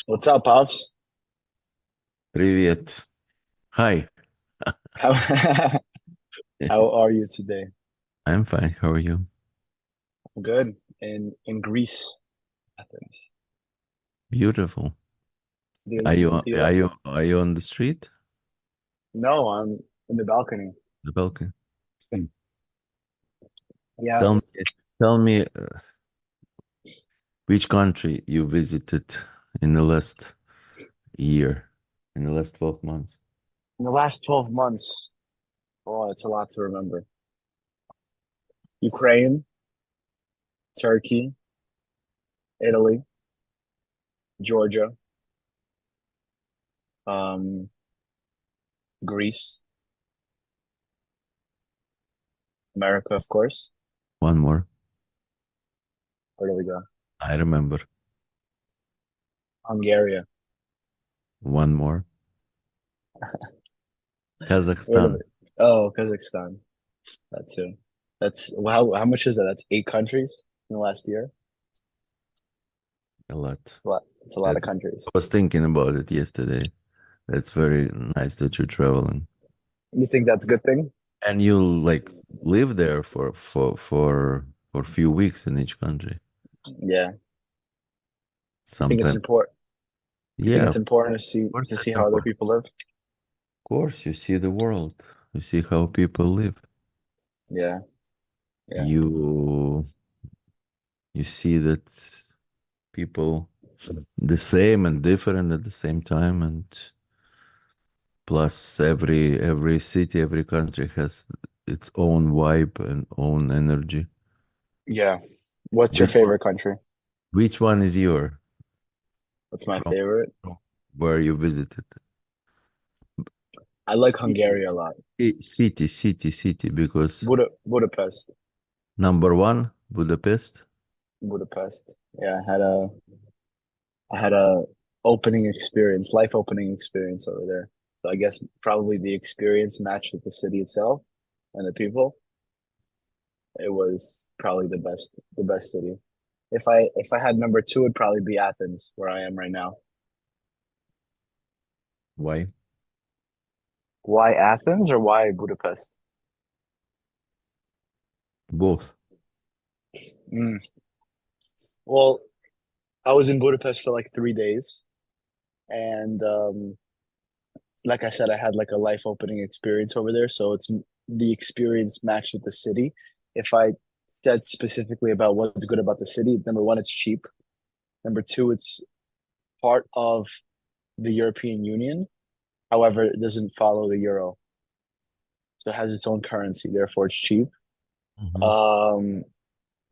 What's up, Pops? Привет. Hi. How how are you today? I'm fine. How are you? I'm good. In Greece, Athens. Beautiful. The Are you the are you are you on the street? No, I'm in the balcony. The balcony? Yeah, Tell me, tell me which country you visited in the last year, in the last 12 months. in the last 12 months. Oh, it's a lot to remember. Ukraine, Turkey, Italy, Georgia, um, Greece, America, of course. One more. Where do we go? I remember. Hungary. One more. Where do Kazakhstan. we? Oh, Kazakhstan. That too. That's how much is that? That's 8 countries in the last year. A lot. It's a lot of That, countries. I was thinking about it yesterday. That's very nice that you're traveling. You think that's a good thing? And you like live there for a few weeks in each country. Yeah. You think it's Sometimes. important? You think Yeah, it's of important to see course to see it's how other important. people live? Of course, you see the world. You see how people live. Yeah, yeah, You you see that people the same and different at the same time, and plus every city, every country has its own vibe and own energy. yeah. What's your Which one? favorite country? Which one is your What's my from favorite? from where you visited? I like City, Hungary a lot. city, because Budapest, number one, Budapest. Budapest. Yeah, I had a opening experience, life opening experience over there. So I guess probably the experience matched with the city itself and the people. It was probably the best city. If I had number two, it'd probably be Athens, where I am right now. Why? Why Athens or why Budapest? Both. Mm. Well, I was in Budapest for like 3 days, and like I said, I had like a life opening experience over there. So it's the experience matched with the city. If I said specifically about what's good about the city, number one, it's cheap. Number two, it's part of the European Union. However, it doesn't follow the euro, so it has its own currency. Therefore, it's cheap. Mhm. Um,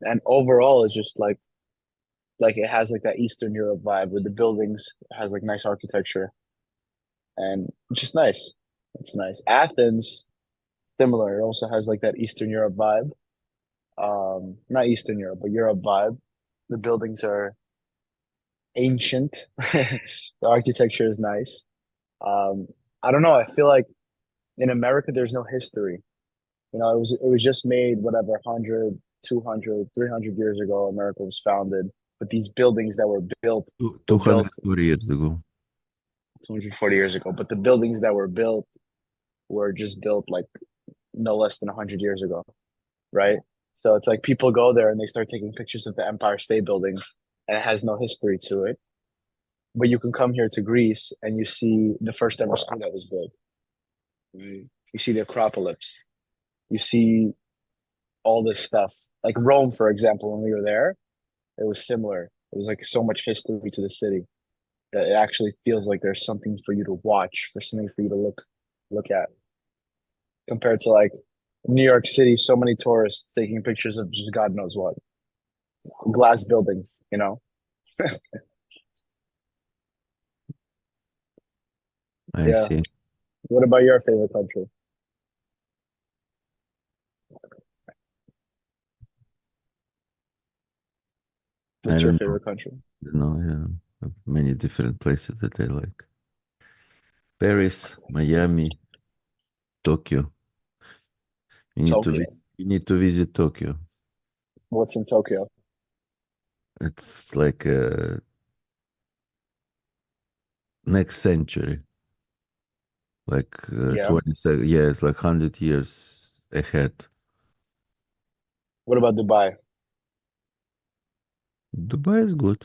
and overall, it's just like it has like that Eastern Europe vibe with the buildings. It has like nice architecture and it's just nice. It's nice. Athens, similar. It also has like that Eastern Europe vibe. Not Eastern Europe, but Europe vibe. The buildings are ancient. The architecture is nice. Um, I don't know. I feel like in America, there's no history. It was just made whatever 100, 200, 300 years ago. America was founded, but these buildings that were built 240 years ago. 240 years ago. But the buildings that were built were just built like no less than 100 years ago, right? So it's like people go there and they start taking pictures of the Empire State Building and it has no history to it. But you can come here to Greece and you see the first ever school that was built. You see the Acropolis. You see all this stuff. Like Rome, for example, when we were there, it was similar. It was like so much history to the city that it actually feels like there's something for you to watch, for something for you to look at. Compared to like New York City, so many tourists taking pictures of just God knows what. Glass buildings, you know? I Yeah. see. What about your favorite country? I What's your don't know. favorite country? Yeah, many different places that I like. Paris, Miami, Tokyo. Tokyo. You need to visit Tokyo. What's in Tokyo? It's like next century, like Yeah. 20 yeah, it's like 100 years ahead. What about Dubai? Dubai is good.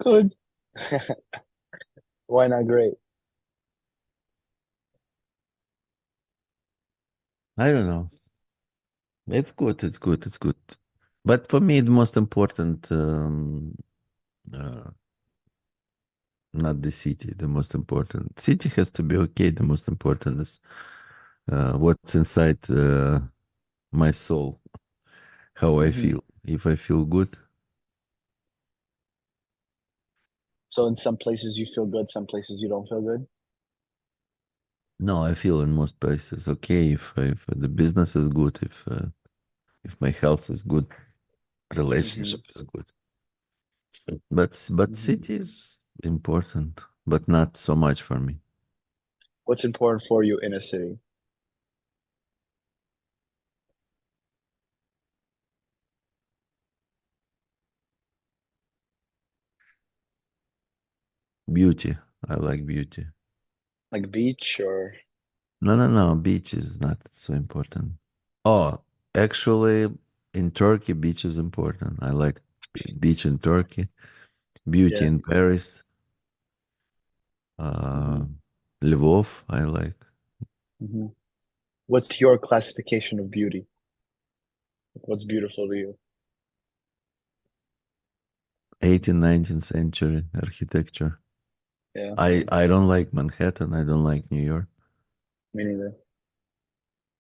Good. Why not great? I don't know. It's good. It's good. It's good. But for me, the most important, uh, not the city. The most important city has to be okay. The most important is what's inside my soul, how I Hmm. feel. If I feel good, So in some places you feel good, some places you don't feel good. no, I feel in most places okay. If the business is good, if my health is good, Hmm. relationship is good. But Hmm. city is important, but not so much for me. What's important for you in a city? Beauty. I like beauty. Like beach or No, no, no. Beach is not so important. Oh, actually, in Turkey, beach is important. I like beach in Turkey, beauty yeah. in Paris, Hmm. uh, Lvov. I like Hmm. What's your classification of beauty? What's beautiful to you? 18th, 19th century architecture. Yeah, I don't like Manhattan. I don't like New York. me neither.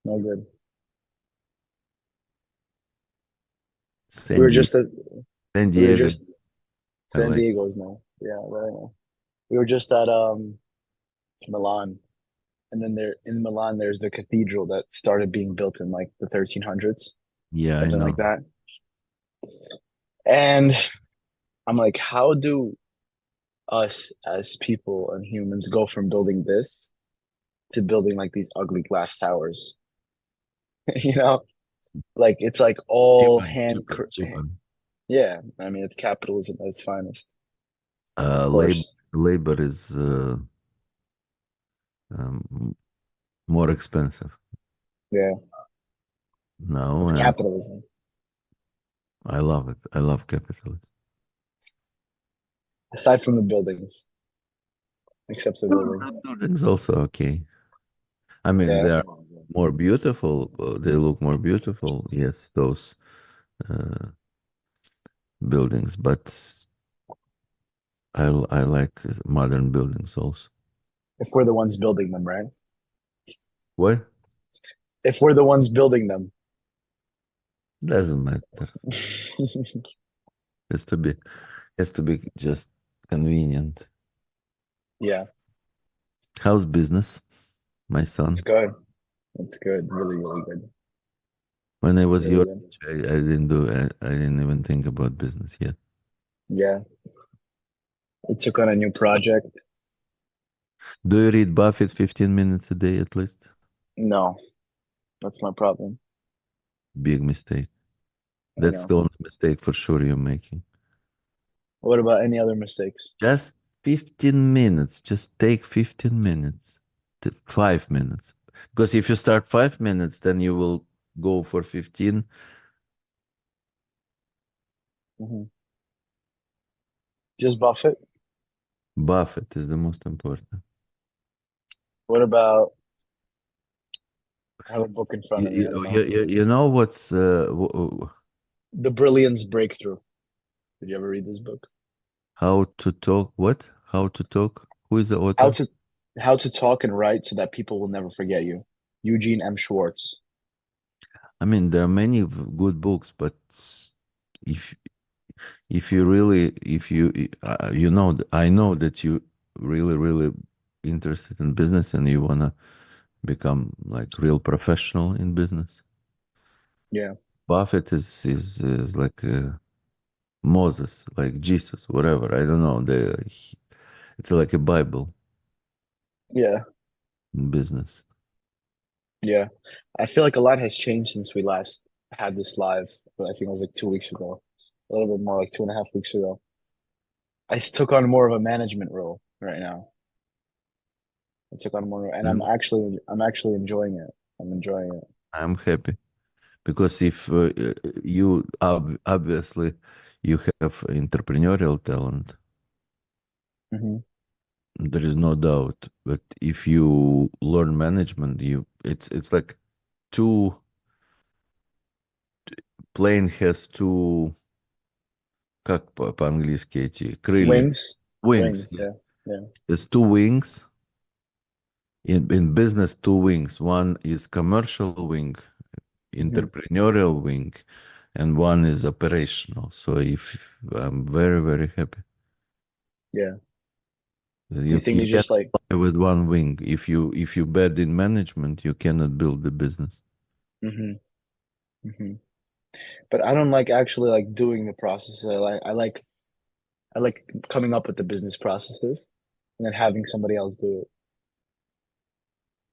No good. We San were Diego. just at San we were Diego. just I San like. Diego's now. Yeah, right now. We were just at Milan. And then there in Milan there's the cathedral that started being built in like the 1300s, Yeah, I something like know. that. And I'm like, how do us as people and humans go from building this to building like these ugly glass towers? You know, like it's like all Human, human, human. yeah, I mean it's capitalism at its finest, of Labor, course. labor is um, more expensive. Yeah, No, it's and capitalism. I love it. I love capitalism. Aside from the buildings, except the No, buildings. the buildings also okay. I mean, Yeah. they are more beautiful. They look more beautiful. Yes, those uh, buildings, but I like modern buildings also. If we're the ones building them, right? What? If we're the ones building them. Doesn't matter. Has to be has to be just convenient. Yeah, How's business, my it's son? good. It's good. Really, really good. When I was Really your good. age, I didn't even think about business yet. Yeah. We took on a new project. Do you read Buffett 15 minutes a day at least? No, that's my problem. Big mistake. I That's the know. only mistake for sure you're making. What about any other mistakes? Just 15 minutes. Just take 15 minutes. 5 minutes. Because if you start 5 minutes, then you will go for 15. Hmm. Just Buffett. Buffett is the most important. What about, I have a book in front You, of me. I don't you, know. you, you you know what's The Brilliance Breakthrough. Did you ever read this book? how to talk? What? How to talk? Who is the How author? to How to Talk and Write so that people will never forget you. Eugene M. Schwartz. I mean, there are many good books, but if if you really, if you, you know, I know that you really, really interested in business and you wanna become like real professional in business. Yeah. Buffett is like Moses, like Jesus, whatever. I don't know. It's like a Bible Yeah. in business. Yeah. I feel like a lot has changed since we last had this live. I think it was like 2 weeks ago. A little bit more like 2.5 weeks ago. took on more of a management role right now. I took on more, and Mm, I'm actually enjoying it. I'm enjoying it. I'm happy because if obviously you have entrepreneurial talent, Hmm. there is no doubt. But if you learn management, it's like two plane has two, как по-английски эти крылья, Wings, wings. wings. Yeah. Yeah, yeah. There's two wings in business. Two wings. One is commercial wing, Hmm. entrepreneurial wing, and one is operational. So if I'm very very happy. Yeah. You think You it's can just like, fly with one wing. If you bad in management, you cannot build the business. hmm, hmm. But I don't like actually like doing the process. I like coming up with the business processes and then having somebody else do it,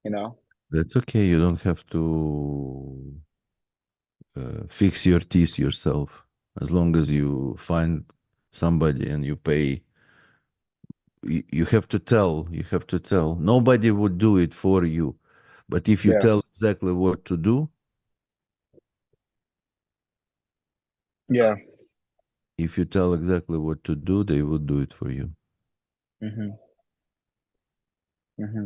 you know? That's okay. You don't have to fix your teeth yourself. As long as you find somebody and you pay, you have to tell. You have to tell. Nobody would do it for you, but if you Yeah. tell exactly what to do, Yeah. if you tell exactly what to do, they will do it for you. Hmm. Hmm.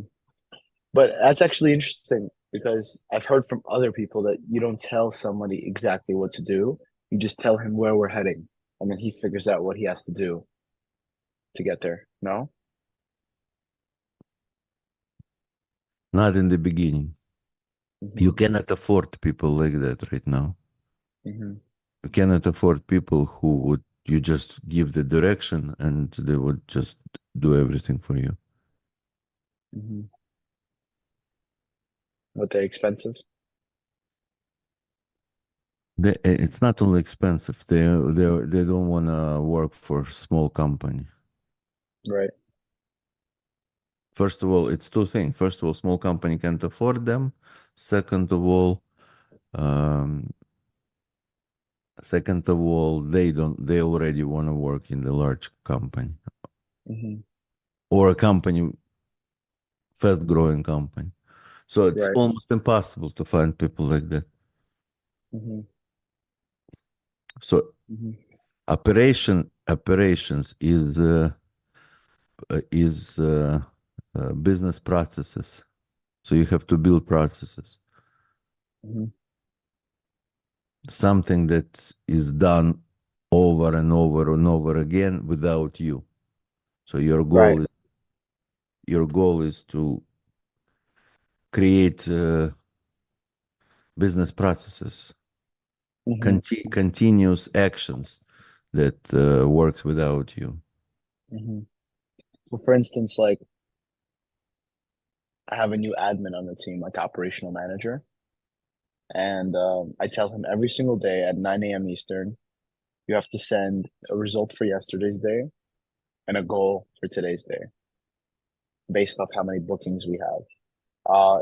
But that's actually interesting because I've heard from other people that you don't tell somebody exactly what to do. You just tell him where we're heading, and then he figures out what he has to do to get there. No? Not in the beginning. You Hmm. cannot afford people like that right now. Hmm. You cannot afford people who would you just give the direction and they would just do everything for you. Hmm. What they expensive? It's not only expensive. They don't want to work for small company. Right. First of all, it's two things. First of all, small company can't afford them. Second of all, um, they don't. They already want to work in the large company Hmm. or a company, fast growing company. So it's Right. almost impossible to find people like that. Hmm. So Hmm. operations is business processes. So you have to build processes. Hmm. Something that is done over and over and over again without you. So Right. your goal is to create business processes, Hmm. continuous actions that works without you. Hmm. Well, for instance, like I have a new admin on the team, like operational manager, and I tell him every single day at 9 a.m. Eastern, you have to send a result for yesterday's day and a goal for today's day based off how many bookings we have.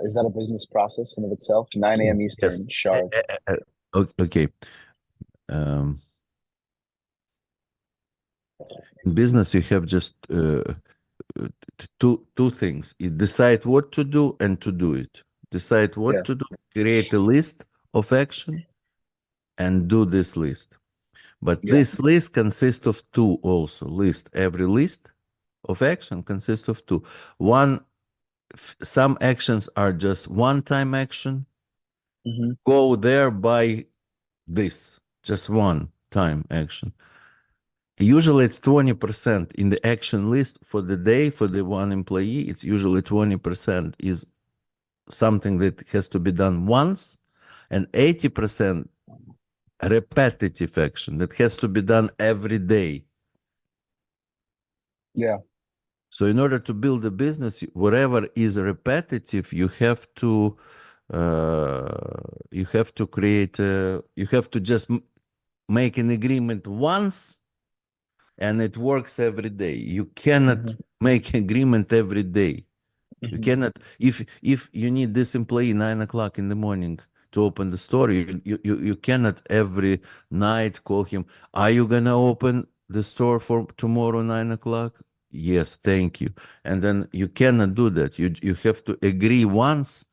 Is that a business process in of itself? 9 a.m. Yes. Eastern, sharp. Okay. Um, in business, you have just two things: you decide what to do and to do it. Decide Yeah, what to do, create a list of action, and do this list. But yeah. this list consists of two also. Every list of action consists of two. One, some actions are just one-time action. Hmm. Go there, buy this, just one time action. Usually it's 20% in the action list for the day for the one employee. It's usually 20% is something that has to be done once, and 80% repetitive action that has to be done every day. Yeah. So in order to build a business, whatever is repetitive, you have to create you have to just make an agreement once and it works every day. You cannot Hmm. make agreement every day. You Hmm. cannot if you need this employee 9 o'clock in the morning to open the store, you cannot every night call him, are you gonna open the store for tomorrow 9 o'clock? Yes, thank you. And then you cannot do that. You have to agree once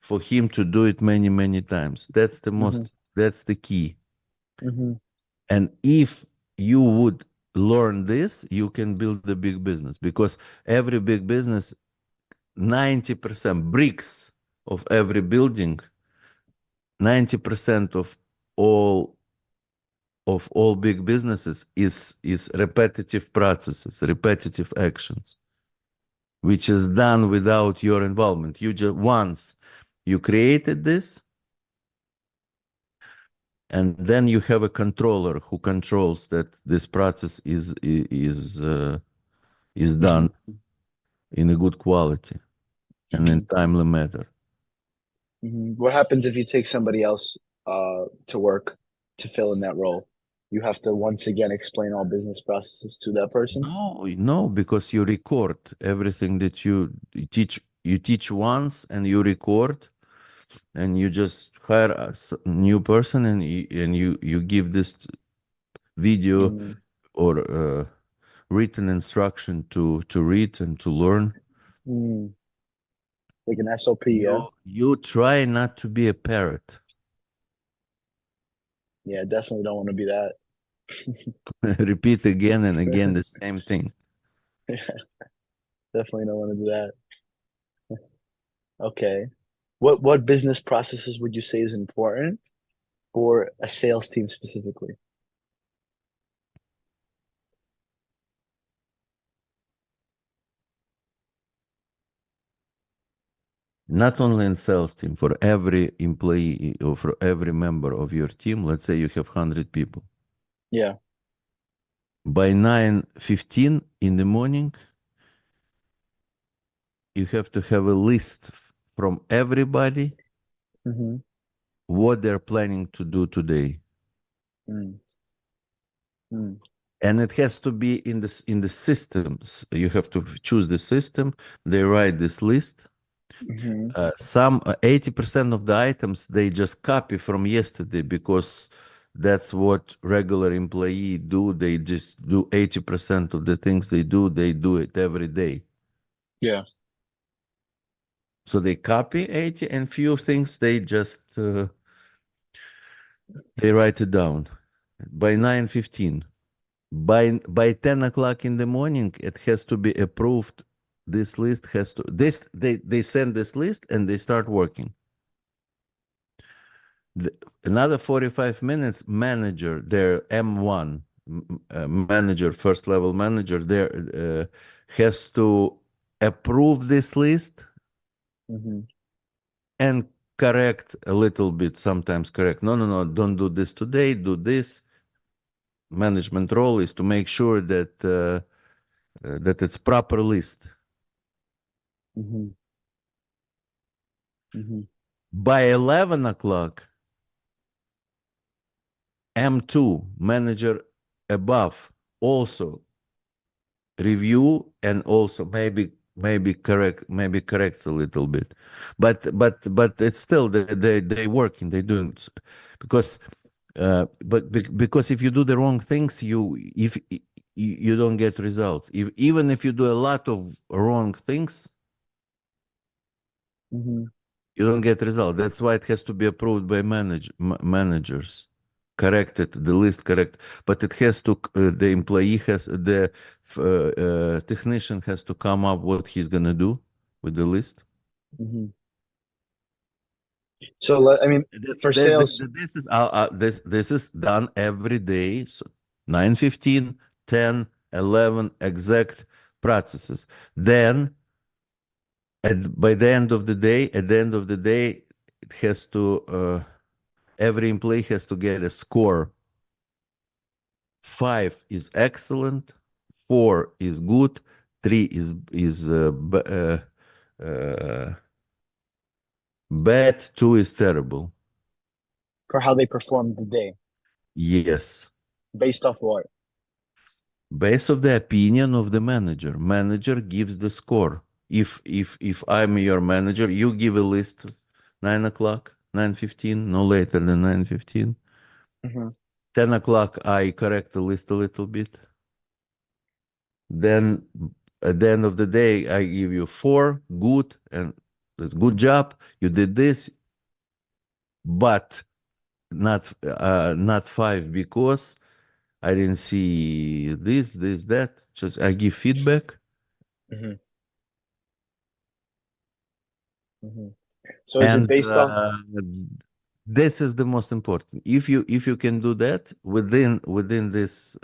for him to do it many, many times. That's the Mm-hmm. most, that's the key. Mm-hmm. And if you would learn this, you can build a big business, because every big business, 90% bricks of every building, 90% of all big businesses is repetitive processes, repetitive actions, which is done without your involvement. You just once you created this, and then you have a controller who controls that this process is done Mm-hmm. in a good quality and in Mm-hmm. timely manner. Mm-hmm. What happens if you take somebody else to work to fill in that role? You have to once again explain all business processes to that person. No, no, because you record everything that you teach. You teach once and you record, and you just hire a new person, and you give this video Mm, or written instruction to read and to learn. mm. Like an SOP, yeah? You try not to be a parrot. Yeah, definitely don't want to be that. Repeat again and again the same thing. Definitely don't want to do that. Okay. What business processes would you say is important for a sales team specifically? Not only in sales team, for every employee or for every member of your team. Let's say you have 100 people. Yeah. By 9:15 in the morning, you have to have a list from everybody Mm-hmm. what they're planning to do today. Mm, mm, And it has to be in the systems. You have to choose the system. They write this list. mm-hmm. Some 80% of the items they just copy from yesterday, because that's what regular employee do. They just do 80% of the things they do it every day. Yeah. So they copy 80, and few things they just they write it down by 9:15. By 10 o'clock in the morning, it has to be approved. This list has to this they send this list and they start working. Another 45 minutes, manager, their M1 manager, first level manager, there has to approve this list Mm-hmm. and correct a little bit, sometimes correct. No, no, no, don't do this today, do this. Management role is to make sure that it's proper list. Mm-hmm. Mm-hmm. By 11 o'clock, M2 manager above also review, and also maybe corrects a little bit, but it's still they working, they doing, because because if you do the wrong things, you don't get results. Even if you do a lot of wrong things, Mm-hmm. you don't get result. That's why it has to be approved by managers, corrected, the list correct. But it has to, the employee has, the technician has to come up what he's gonna do with the list. Mm-hmm. So I mean, That's for sales. this is this is done every day. So 9:15, 10, 11 exact processes. Then by the end of the day, at the end of the day, it has to every employee has to get a score. 5 is excellent, 4 is good, 3 is uh, bad, 2 is terrible. For how they performed the day, Yes, based off what? based of the opinion of the manager. Manager gives the score. If I'm your manager, you give a list 9 o'clock, 9:15, no later than 9:15. Mm-hmm. 10 o'clock, I correct the list a little bit. Then at the end of the day, I give you 4, good, and good job. You did this, but not 5 because I didn't see this, that. Just I give feedback. Hmm. Hmm. So is it And based off? this is the most important. If you can do that within this,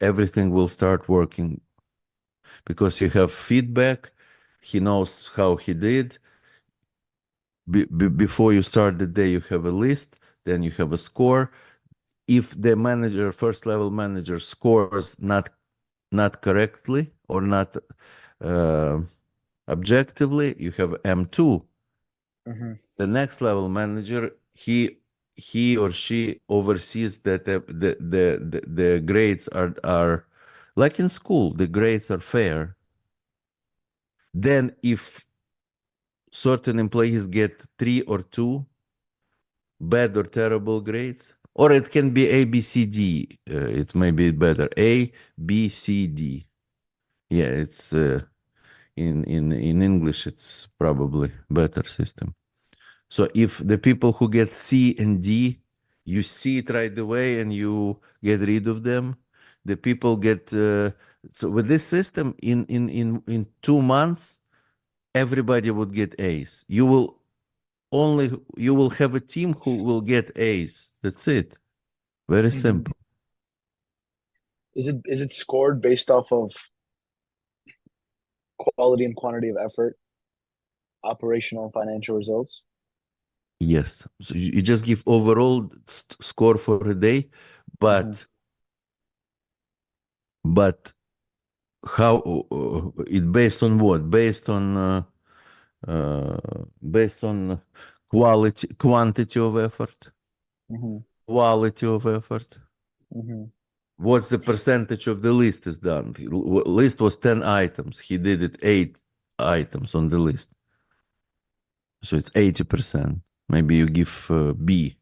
everything will start working because you have feedback. He knows how he did. Before you start the day, you have a list. Then you have a score. If the manager, first level manager, scores not correctly or not uh, objectively, you have M2. Hmm. The next level manager, he or she oversees that the grades are like in school, the grades are fair. Then if certain employees get 3 or 2 bad or terrible grades, or it can be A, B, C, D. It may be better. A, B, C, D. Yeah, it's in English. It's probably better system. So if the people who get C and D, you see it right away and you get rid of them. The people get so with this system in 2 months, everybody would get A's. You will have a team who will get A's. That's it. Very Hmm. simple. Is it scored based off of quality and quantity of effort, operational and financial results? Yes. So you just give overall score for a day, Hmm. but how it based on what? Based on quantity of effort, Hmm. quality of effort. Hmm. What's the percentage of the list is done? List was 10 items. He did it 8 items on the list. So it's 80%. Maybe you give B.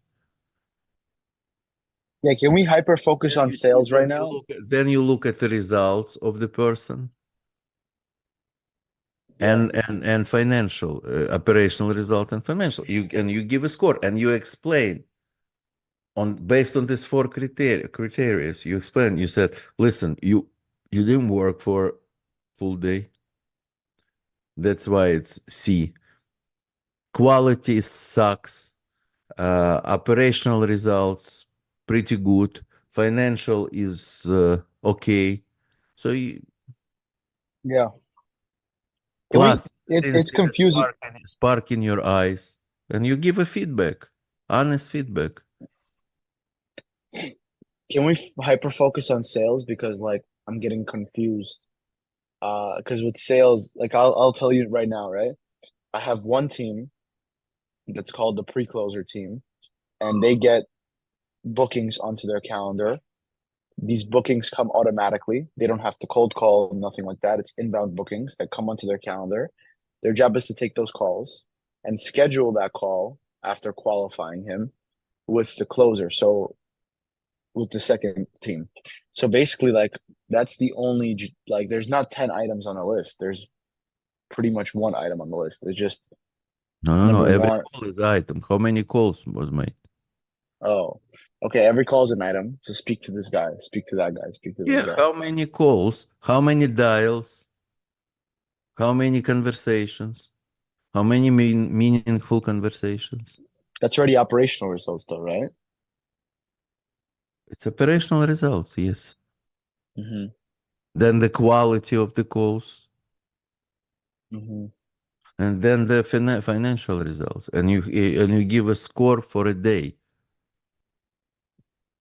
Yeah, can we hyper focus Then on you see, sales right now? then you look at the results of the person Yeah. and financial, operational result and financial. You give a score and you explain on based on these 4 criteria. You explain. You said, listen, you didn't work for full day. That's why it's C. Quality sucks. Operational results pretty good. Financial is okay. So Yeah. Can we? plus I didn't It's see the confusing. spark in your eyes, and you give a feedback, honest feedback. Can we hyper focus on sales because like I'm getting confused. Because with sales, like I'll tell you right now, right? I have one team that's called the pre-closer team, and they get bookings onto their calendar. These bookings come automatically. They don't have to cold call, nothing like that. It's inbound bookings that come onto their calendar. Their job is to take those calls and schedule that call after qualifying him with the closer. So with the second team. So basically, like that's the only like there's not 10 items on the list. There's pretty much one item on the list. It's just No, no, no. number Every one. call is item. How many calls was made? Oh, okay. Every call is an item. So speak to this guy, speak to that guy, speak to this Yeah, guy. how many calls? How many dials? How many conversations? How many meaningful conversations? That's already operational results, though, right? It's operational results, yes. Mm-hmm. Then the quality of the calls, Mm-hmm. and then the financial results. And you give a score for a day,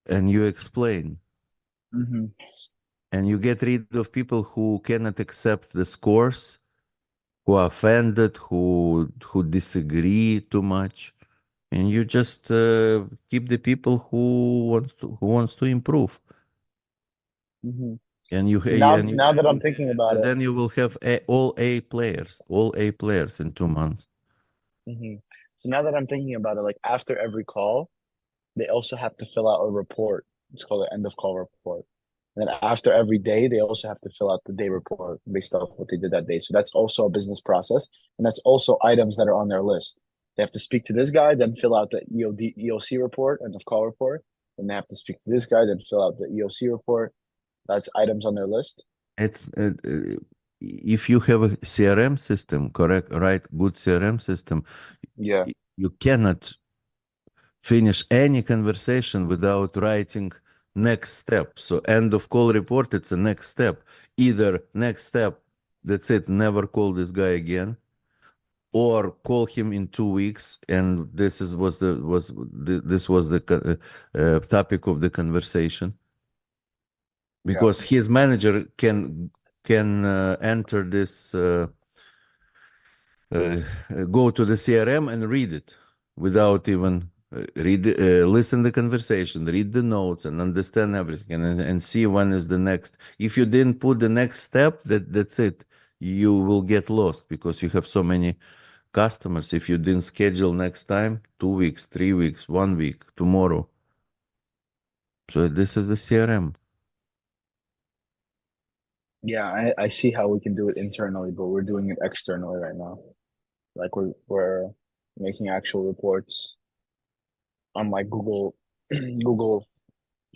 and you explain, Mm-hmm. and you get rid of people who cannot accept the scores, who are offended, who disagree too much, and you just keep the people who wants to improve. Mm-hmm. And you Now, and you now that I'm and, thinking about and it, then you will have all A players in 2 months. mm-hmm. So now that I'm thinking about it, like after every call, they also have to fill out a report. It's called an end of call report. And then after every day, they also have to fill out the day report based off what they did that day. So that's also a business process. And that's also items that are on their list. They have to speak to this guy, then fill out the EOC report and the call report. Then they have to speak to this guy, then fill out the EOC report. That's items on their list. It's if you have a CRM system, correct, right? Good CRM system, Yeah. you cannot finish any conversation without writing next step. So end of call report, it's a next step. Either next step, that's it, never call this guy again, or call him in 2 weeks, and this was the topic of the conversation, Yeah. because his manager can enter this go to the CRM and read it without even listen the conversation, read the notes, and understand everything, and see when is the next. If you didn't put the next step, that's it. You will get lost because you have so many customers. If you didn't schedule next time, 2 weeks, 3 weeks, 1 week, tomorrow. So this is the CRM. Yeah, I see how we can do it internally, but we're doing it externally right now. Like we're making actual reports on like Google Google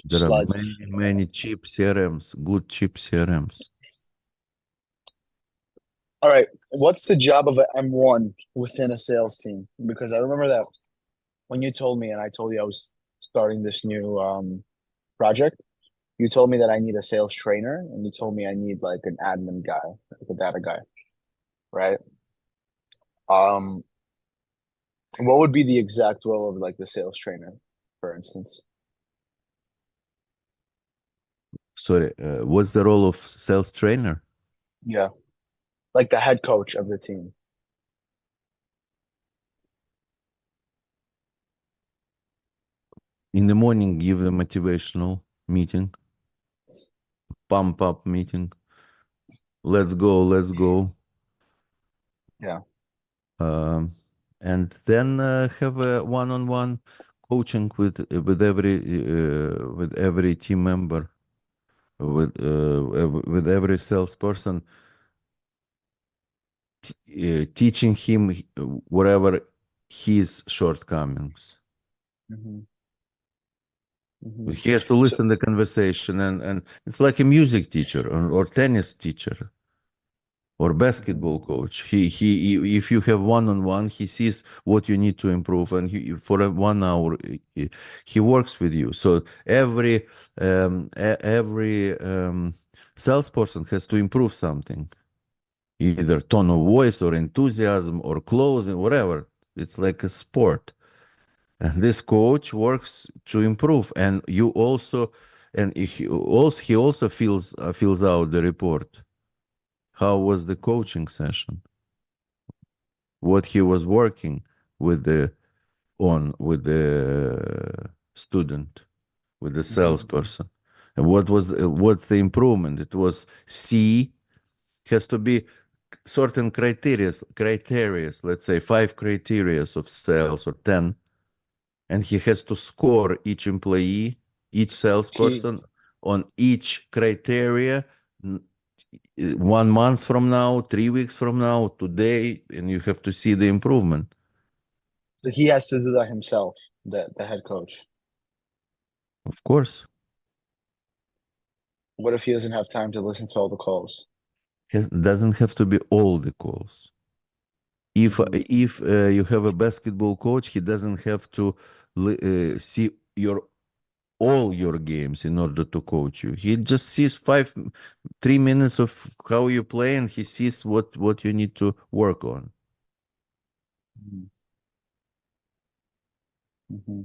There are Slides. many cheap CRMs, good cheap CRMs. All right, what's the job of an M1 within a sales team? Because I remember that when you told me, and I told you I was starting this new project, you told me that I need a sales trainer, and you told me I need like an admin guy, like a data guy, right? Um, what would be the exact role of like the sales trainer, for instance? Sorry, what's the role of sales trainer? Yeah, like the head coach of the team. In the morning, give the motivational meeting, pump up meeting. Let's go, let's go. Yeah. Um, and then have a one-on-one coaching with every team member, with every salesperson, teaching him whatever his shortcomings. Hmm. Hmm. He has to So, listen the conversation, and it's like a music teacher or tennis teacher or mhm. basketball coach. If you have one-on-one, he sees what you need to improve, and for 1 hour he works with you. So every salesperson has to improve something, either tone of voice or enthusiasm or closing, whatever. It's like a sport. And this coach works to improve, and you also, and he also fills out the report. How was the coaching session? What he was working with the student, with the Mhm. salesperson, and what's the improvement? It was C, has to be certain criterias, let's say 5 criterias of sales or 10, and he has to score each employee, each He salesperson on each criteria 1 month from now, 3 weeks from now, today, and you have to see the improvement. he has to do that himself, the head coach. Of course, What if he doesn't have time to listen to all the calls? doesn't have to be all the calls. If Hmm. if you have a basketball coach, he doesn't have to see all your games in order to coach you. He just sees 3 minutes of how you play, and he sees what you need to work on. Hmm.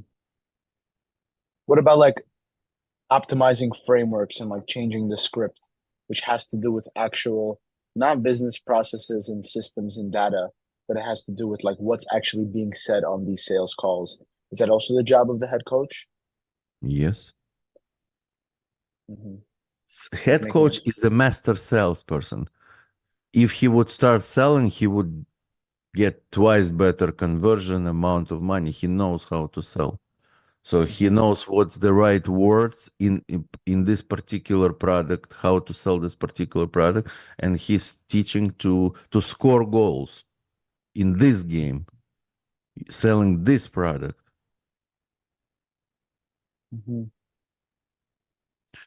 What about like optimizing frameworks and like changing the script, which has to do with actual, not business processes and systems and data, but it has to do with like what's actually being said on these sales calls. Is that also the job of the head coach? Yes. Hmm. Like Head making coach it. is a master salesperson. If he would start selling, he would get twice better conversion amount of money. He knows how to sell. So he knows what's the right words in this particular product, how to sell this particular product, and he's teaching to score goals in this game, selling this product.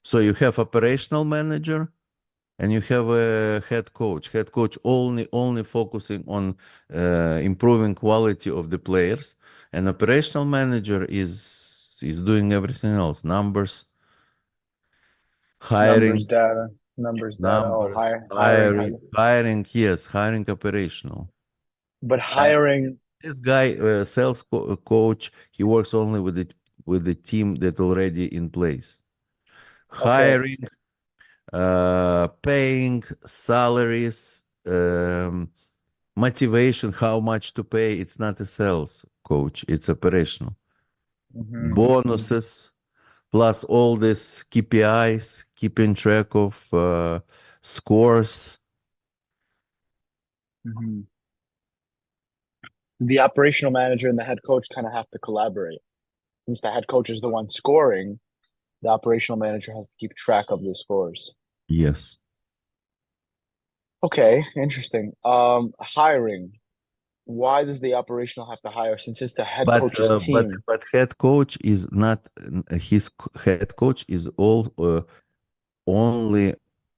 So you have operational manager and you have a head coach. Head coach only focusing on improving quality of the players, and operational manager is doing everything else: numbers, Numbers, hiring, data, numbers, data. Oh, numbers, hiring, hiring. Yes, hiring operational. but And hiring. this guy, sales coach, he works only with the team that already in place. Okay. Hiring, paying salaries, motivation, how much to pay. It's not a sales coach, it's operational. Bonuses, plus all this KPIs, keeping track of scores. The operational manager and the head coach kind of have to collaborate. Since the head coach is the one scoring, the operational manager has to keep track of the scores. Yes. Okay, interesting. Hiring. Why does the operational have to hire since it's the head coach's team? But head coach is not head coach is all only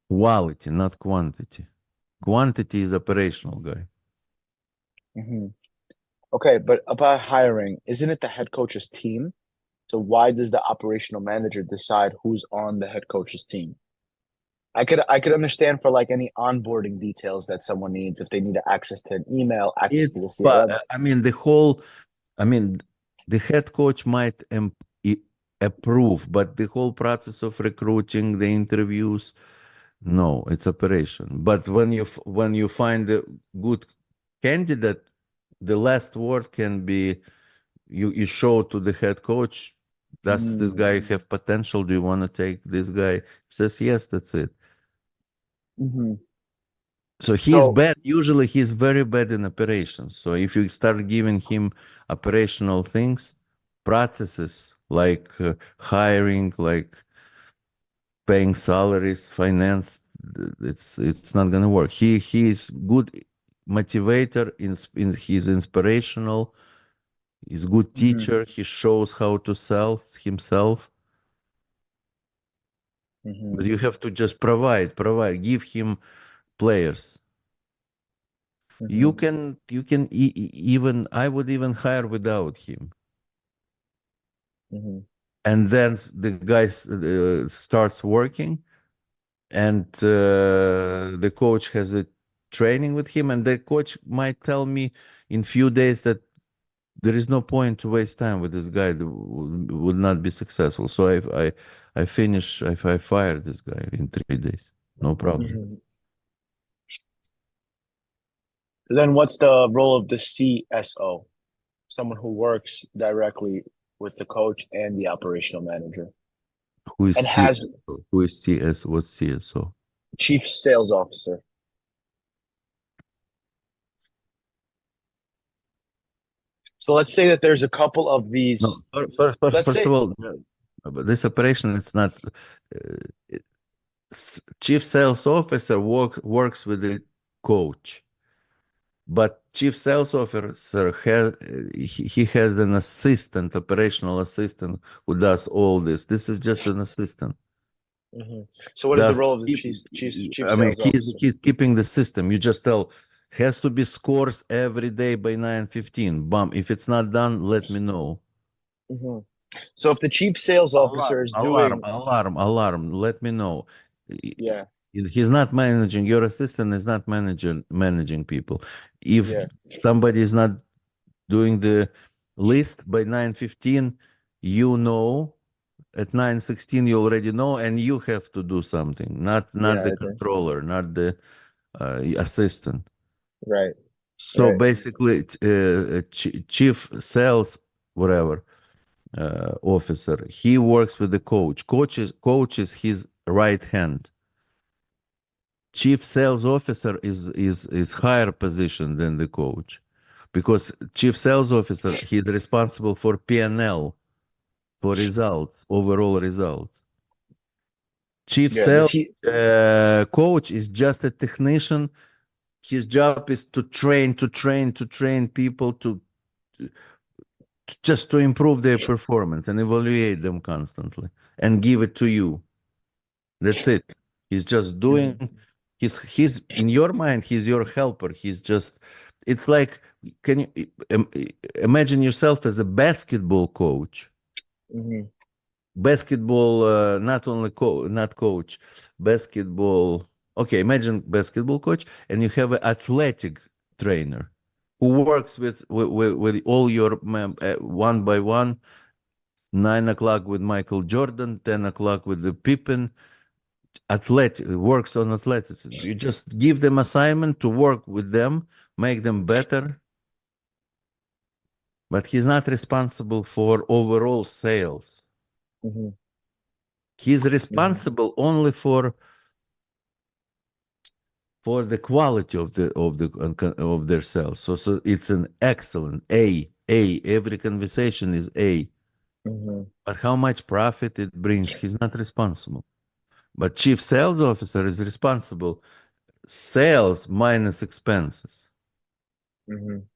quality, not quantity. Quantity is operational guy. Okay, but about hiring, isn't it the head coach's team? So why does the operational manager decide who's on the head coach's team? I could understand for like any onboarding details that someone needs if they need access to an email, access to the CRM. I mean, the head coach might approve, but the whole process of recruiting, the interviews, no, it's operation. But when you find a good candidate, the last word can be you show to the head coach, does this guy have potential? Do you want to take this guy? He says yes, that's it. So he's bad. Usually he's very bad in operations. So if you start giving him operational things, processes like hiring, like paying salaries, finance, it's not gonna work. He is good motivator, he's inspirational, he's good teacher, he shows how to sell himself. But you have to just provide, give him players. You can even I would even hire without him. And then the guy starts working, and the coach has a training with him, and the coach might tell me in few days that there is no point to waste time with this guy that would not be successful. So I fire this guy in 3 days, no problem. Then what's the role of the CSO? Someone who works directly with the coach and the operational manager. Who is And has CSO? Who is CS? What's CSO? Chief Sales Officer. So let's say that there's a couple of these. No, first of all, this operation is not. Chief sales officer works with the coach, but chief sales officer he has an assistant, operational assistant, who does all this. This is just an assistant. So what is the role of the chief I mean, sales officer? he's keeping the system. You just tell has to be scores every day by 9:15. Bum. If it's not done, let me know. So if the chief sales officer is doing alarm, let me know. Yeah. He's not managing, your assistant is not managing people. If somebody is not doing the list by 9:15, you know, at 9:16 you already know, and you have to do something, not the controller, not the assistant. Right. So basically, chief sales, whatever, officer, he works with the coach. Coach is his right hand. Chief sales officer is higher position than the coach, because chief sales officer, he's responsible for P&L. for results, overall results. Chief Yeah. Does sales he? coach is just a technician. His job is to train people just to improve their performance and evaluate them constantly and give it to you. That's it. He's just doing. Mhm. He's in your mind. He's your helper. He's just. It's like, can you imagine yourself as a basketball coach? Mhm. Basketball, not only not coach, basketball. Okay, imagine basketball coach, and you have an athletic trainer who works with all your one by one. 9 o'clock with Michael Jordan, 10 o'clock with the Pippen. Athletic works on athleticism. You just give them assignment to work with them, make them better. But he's not responsible for overall sales. Mhm. He's Mhm. responsible only for the quality of their sales. So it's an excellent A. Every conversation is A. Mhm. But how much profit it brings, he's not responsible. But chief sales officer is responsible. Sales minus expenses. Mhm.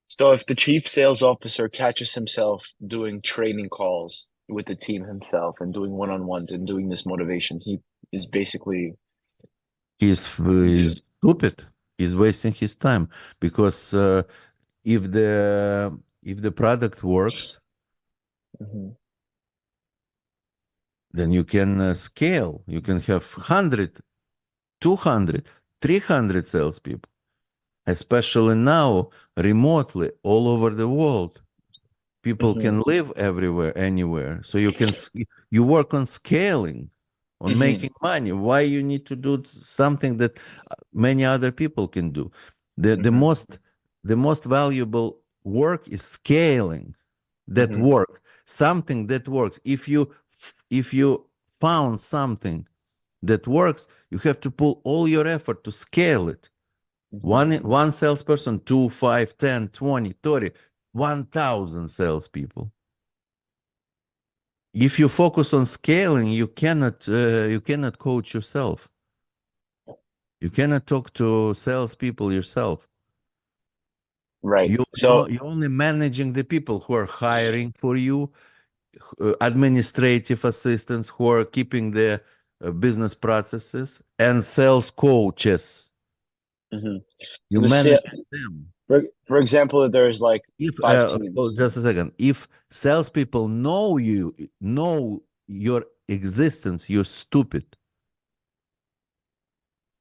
So if the chief sales officer catches himself doing training calls with the team himself and doing one-on-ones and doing this motivation, he is basically He's just. stupid. He's wasting his time because if the product works, Mhm. then you can scale. You can have 100, 200, 300 salespeople, especially now remotely all over the world. People Mhm. can live everywhere, anywhere. So you work on scaling, on Mhm. making money. Why you need to do something that many other people can do? The the Mhm. most the most valuable work is scaling that Mhm. work, something that works. If you found something that works, you have to pull all your effort to scale it. Mhm. One salesperson, 2, 5, 10, 20, 30, 1,000 salespeople. If you focus on scaling, you cannot coach yourself. You cannot talk to salespeople yourself. Right. You're only managing the people who are hiring for you, administrative assistants who are keeping the business processes, and sales coaches. Mhm. So You manage them. for example, there's like If five teams. just a second, if salespeople know your existence, you're stupid.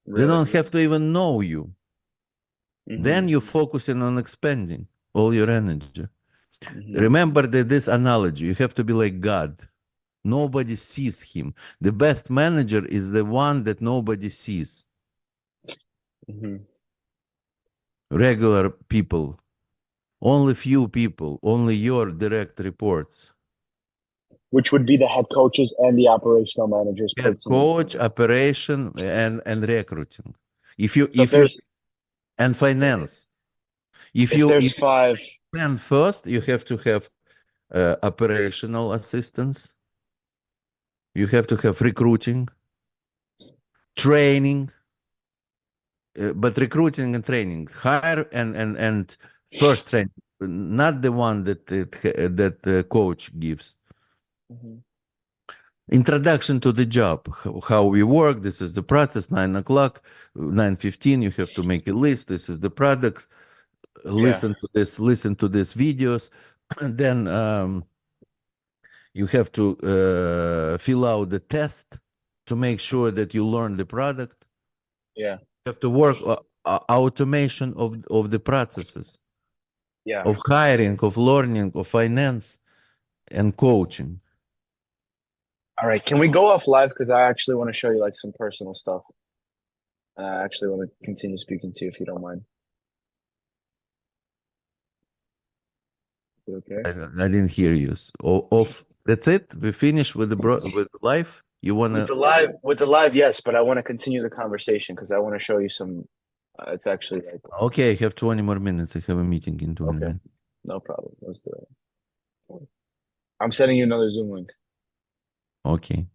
They Really? don't have to even know you. Mhm. Then you're focusing on expanding all your energy. Mhm. Remember that this analogy, you have to be like God. Nobody sees him. The best manager is the one that nobody sees. Mhm. Regular people, only few people, only your direct reports. Which would be the head coaches and the operational managers per Head team. coach, operation, and recruiting. If you So if if you there's and finance. If if you there's if you five. plan first, you have to have operational assistance. You have to have recruiting, training, but recruiting and training, hire and first train, not the one that the coach gives. Mhm. Introduction to the job, how we work. This is the process. 9 o'clock, 9:15. You have to make a list. This is the product. Yeah. Listen to this. Listen to these videos. And then you have to fill out the test to make sure that you learn the product. Yeah. You have to work automation of the processes Yeah. of hiring, of learning, of finance, and coaching. All right. Can we go off live? Because I actually want to show you like some personal stuff. I actually want to continue speaking to you if you don't mind. You okay? I didn't hear you. Off. That's it. We finished with with life. You wanna? With the live, yes, but I want to continue the conversation because I want to show you some. It's actually like Okay, I have 20 more minutes. I have a meeting in 20 okay, minutes. no problem. Let's do it. I'm sending you another Zoom link. Okay.